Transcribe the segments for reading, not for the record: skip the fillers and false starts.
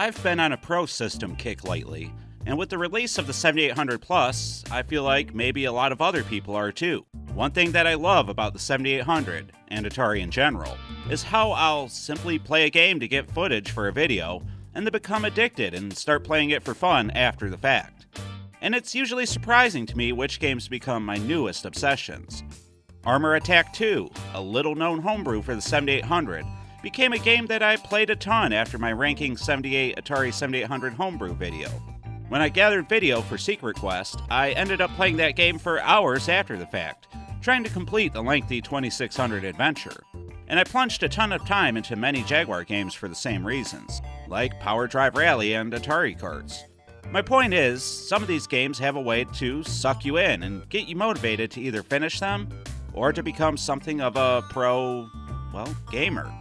I've been on a prosystem kick lately, and with the release of the 7800 Plus, I feel like maybe a lot of other people are too. One thing that I love about the 7800, and Atari in general, is how I'll simply play a game to get footage for a video, and then become addicted and start playing it for fun after the fact. And it's usually surprising to me which games become my newest obsessions. Armor Attack 2, a little-known homebrew for the 7800, became a game that I played a ton after my Ranking 78 Atari 7800 homebrew video. When I gathered video for Secret Quest, I ended up playing that game for hours after the fact, trying to complete the lengthy 2600 adventure. And I plunged a ton of time into many Jaguar games for the same reasons, like Power Drive Rally and Atari carts. My point is, some of these games have a way to suck you in and get you motivated to either finish them, or to become something of a gamer.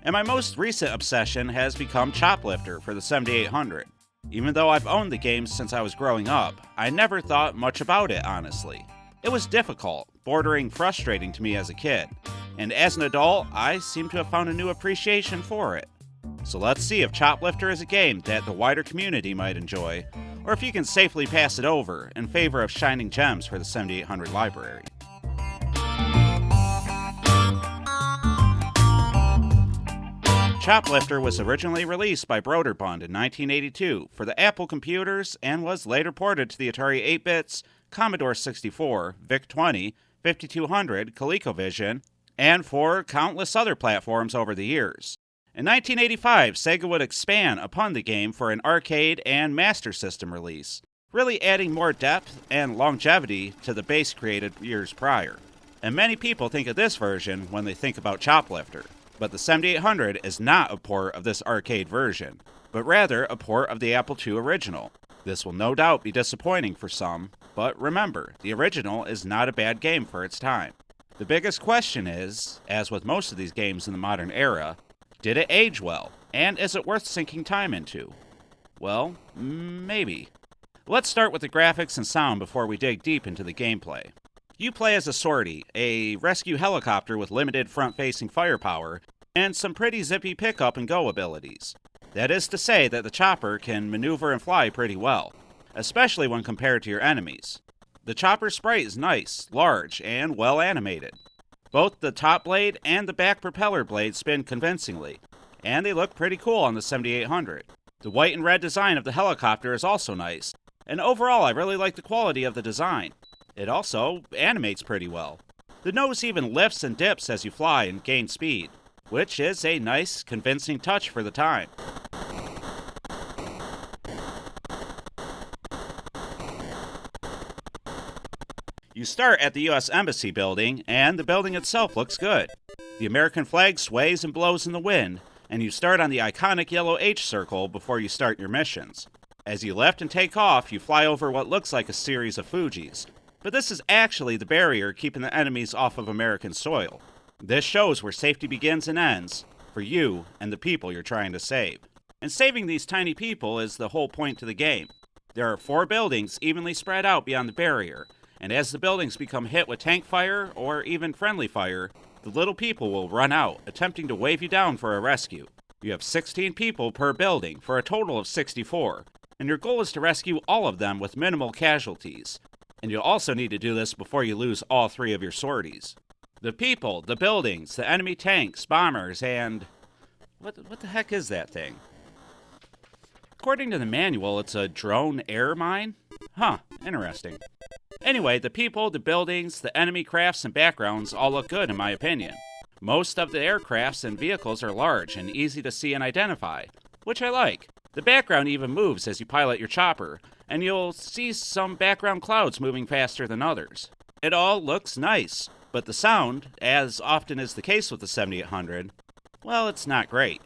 And my most recent obsession has become Choplifter for the 7800. Even though I've owned the game since I was growing up, I never thought much about it, honestly. It was difficult, bordering frustrating to me as a kid, and as an adult, I seem to have found a new appreciation for it. So let's see if Choplifter is a game that the wider community might enjoy, or if you can safely pass it over in favor of shining gems for the 7800 library. Choplifter was originally released by Broderbund in 1982 for the Apple computers and was later ported to the Atari 8-bits, Commodore 64, VIC-20, 5200, ColecoVision, and for countless other platforms over the years. In 1985, Sega would expand upon the game for an arcade and Master System release, really adding more depth and longevity to the base created years prior. And many people think of this version when they think about Choplifter. But the 7800 is not a port of this arcade version, but rather a port of the Apple II original. This will no doubt be disappointing for some, but remember, the original is not a bad game for its time. The biggest question is, as with most of these games in the modern era, did it age well, and is it worth sinking time into? Well, maybe. Let's start with the graphics and sound before we dig deep into the gameplay. You play as a sortie, a rescue helicopter with limited front-facing firepower, and some pretty zippy pick-up-and-go abilities. That is to say that the chopper can maneuver and fly pretty well, especially when compared to your enemies. The chopper sprite is nice, large, and well animated. Both the top blade and the back propeller blade spin convincingly, and they look pretty cool on the 7800. The white and red design of the helicopter is also nice, and overall I really like the quality of the design. It also animates pretty well. The nose even lifts and dips as you fly and gain speed, which is a nice, convincing touch for the time. You start at the U.S. Embassy building, and the building itself looks good. The American flag sways and blows in the wind, and you start on the iconic yellow H circle before you start your missions. As you lift and take off, you fly over what looks like a series of Fujis. But this is actually the barrier keeping the enemies off of American soil. This shows where safety begins and ends, for you and the people you're trying to save. And saving these tiny people is the whole point to the game. There are 4 buildings evenly spread out beyond the barrier, and as the buildings become hit with tank fire or even friendly fire, the little people will run out, attempting to wave you down for a rescue. You have 16 people per building for a total of 64, and your goal is to rescue all of them with minimal casualties. And you'll also need to do this before you lose all 3 of your sorties. The people, the buildings, the enemy tanks, bombers, and... What the heck is that thing? According to the manual, it's a drone air mine? Huh, interesting. Anyway, the people, the buildings, the enemy crafts, and backgrounds all look good in my opinion. Most of the aircrafts and vehicles are large and easy to see and identify, which I like. The background even moves as you pilot your chopper, and you'll see some background clouds moving faster than others. It all looks nice, but the sound, as often is the case with the 7800, well, it's not great.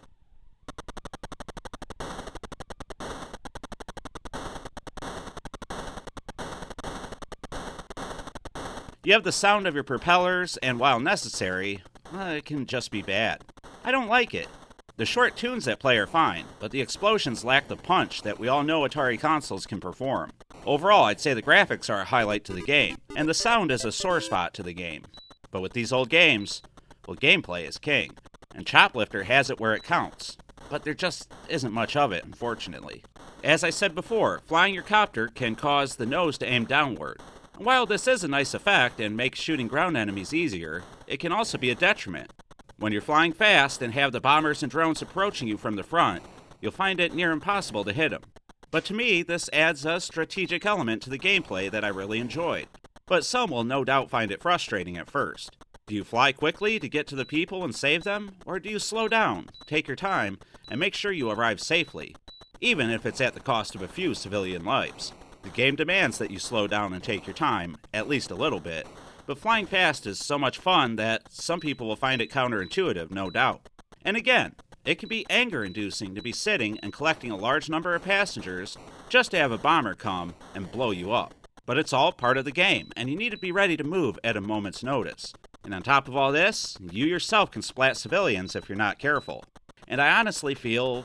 You have the sound of your propellers, and while necessary, it can just be bad. I don't like it. The short tunes that play are fine, but the explosions lack the punch that we all know Atari consoles can perform. Overall, I'd say the graphics are a highlight to the game, and the sound is a sore spot to the game. But with these old games, well, gameplay is king, and Choplifter has it where it counts. but there just isn't much of it, unfortunately. As I said before, flying your copter can cause the nose to aim downward. And while this is a nice effect and makes shooting ground enemies easier, it can also be a detriment. When you're flying fast and have the bombers and drones approaching you from the front, you'll find it near impossible to hit them. But to me, this adds a strategic element to the gameplay that I really enjoyed. But some will no doubt find it frustrating at first. Do you fly quickly to get to the people and save them, or do you slow down, take your time, and make sure you arrive safely, even if it's at the cost of a few civilian lives? The game demands that you slow down and take your time, at least a little bit, but flying fast is so much fun that some people will find it counterintuitive, no doubt. And again, it can be anger-inducing to be sitting and collecting a large number of passengers just to have a bomber come and blow you up. But it's all part of the game, and you need to be ready to move at a moment's notice. And on top of all this, you yourself can splat civilians if you're not careful. And I honestly feel,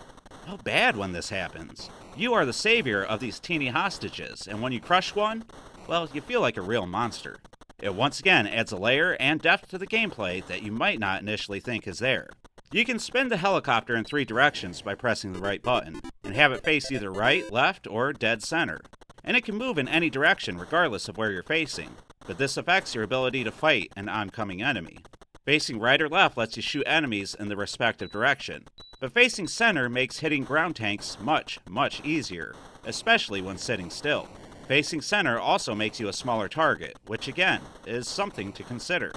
bad when this happens. You are the savior of these teeny hostages, and when you crush one, well, you feel like a real monster. It once again adds a layer and depth to the gameplay that you might not initially think is there. You can spin the helicopter in 3 directions by pressing the right button, and have it face either right, left, or dead center. And it can move in any direction regardless of where you're facing, but this affects your ability to fight an oncoming enemy. Facing right or left lets you shoot enemies in the respective direction, but facing center makes hitting ground tanks much, much easier, especially when sitting still. Facing center also makes you a smaller target, which again, is something to consider.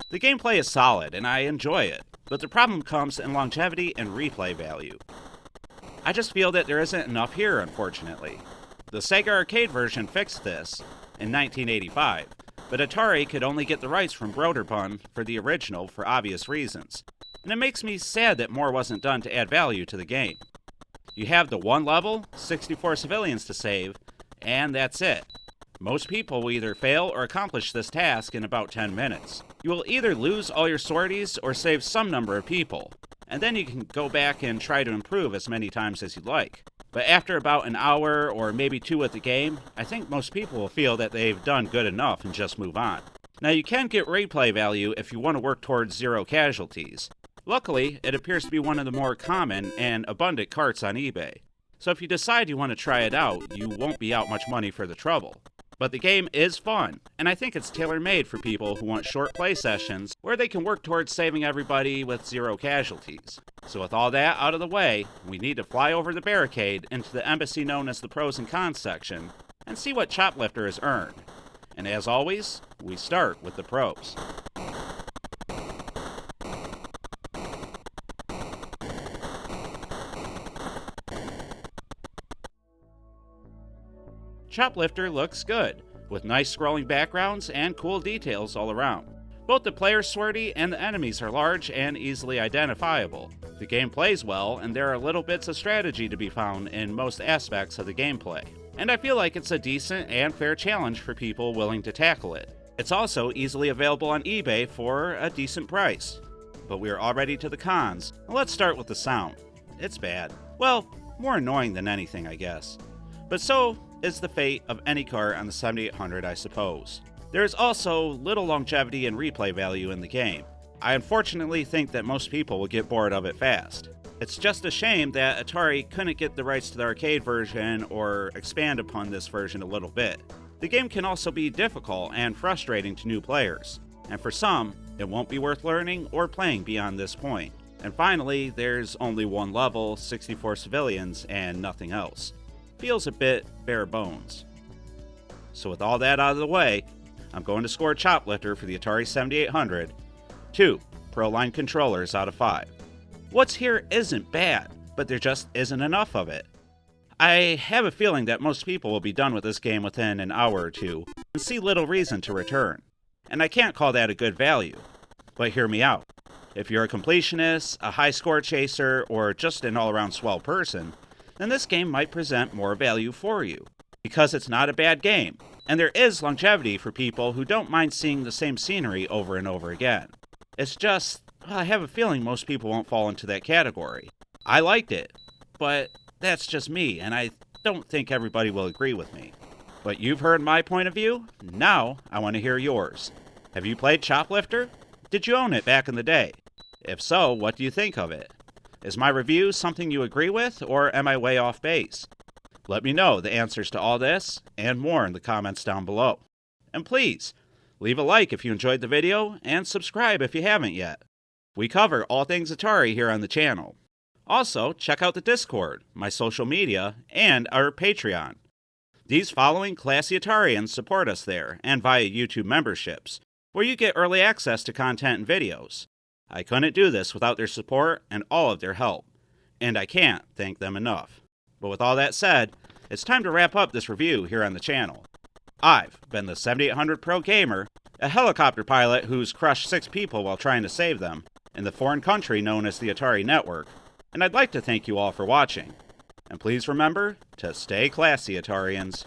The gameplay is solid, and I enjoy it, but the problem comes in longevity and replay value. I just feel that there isn't enough here, unfortunately. The Sega arcade version fixed this in 1985, but Atari could only get the rights from Broderbund for the original for obvious reasons, and it makes me sad that more wasn't done to add value to the game. You have the one level, 64 civilians to save, and that's it. Most people will either fail or accomplish this task in about 10 minutes. You will either lose all your sorties or save some number of people, and then you can go back and try to improve as many times as you'd like. But after about an hour or maybe 2 with the game, I think most people will feel that they've done good enough and just move on. Now you can get replay value if you want to work towards 0 casualties. Luckily, it appears to be one of the more common and abundant carts on eBay. So if you decide you want to try it out, you won't be out much money for the trouble. But the game is fun, and I think it's tailor-made for people who want short play sessions where they can work towards saving everybody with 0 casualties. So with all that out of the way, we need to fly over the barricade into the embassy known as the pros and cons section and see what Choplifter has earned. And as always, we start with the pros. Choplifter looks good, with nice scrolling backgrounds and cool details all around. Both the player's sortie and the enemies are large and easily identifiable. The game plays well, and there are little bits of strategy to be found in most aspects of the gameplay. And I feel like it's a decent and fair challenge for people willing to tackle it. It's also easily available on eBay for a decent price. But we are already to the cons. Let's start with the sound. It's bad. Well, more annoying than anything, I guess. But so is the fate of any car on the 7800, I suppose. There is also little longevity and replay value in the game. I unfortunately think that most people will get bored of it fast. It's just a shame that Atari couldn't get the rights to the arcade version or expand upon this version a little bit. The game can also be difficult and frustrating to new players, and for some, it won't be worth learning or playing beyond this point. And finally, there's only one level, 64 civilians, and nothing else. Feels a bit bare bones. So with all that out of the way, I'm going to score Choplifter for the Atari 7800 2 Pro-Line controllers out of 5. What's here isn't bad, but there just isn't enough of it. I have a feeling that most people will be done with this game within an hour or 2 and see little reason to return. And I can't call that a good value. But hear me out. If you're a completionist, a high score chaser, or just an all-around swell person, then this game might present more value for you, because it's not a bad game, and there is longevity for people who don't mind seeing the same scenery over and over again. It's just, I have a feeling most people won't fall into that category. I liked it, but that's just me, and I don't think everybody will agree with me. But you've heard my point of view, now I want to hear yours. Have you played Choplifter? Did you own it back in the day? If so, what do you think of it? Is my review something you agree with, or am I way off base? Let me know the answers to all this and more in the comments down below. And please, leave a like if you enjoyed the video, and subscribe if you haven't yet. We cover all things Atari here on the channel. Also, check out the Discord, my social media, and our Patreon. These following classy Atarians support us there and via YouTube memberships, where you get early access to content and videos. I couldn't do this without their support and all of their help, and I can't thank them enough. But with all that said, it's time to wrap up this review here on the channel. I've been the 7800 Pro Gamer, a helicopter pilot who's crushed 6 people while trying to save them, in the foreign country known as the Atari Network, and I'd like to thank you all for watching. And please remember to stay classy, Atarians.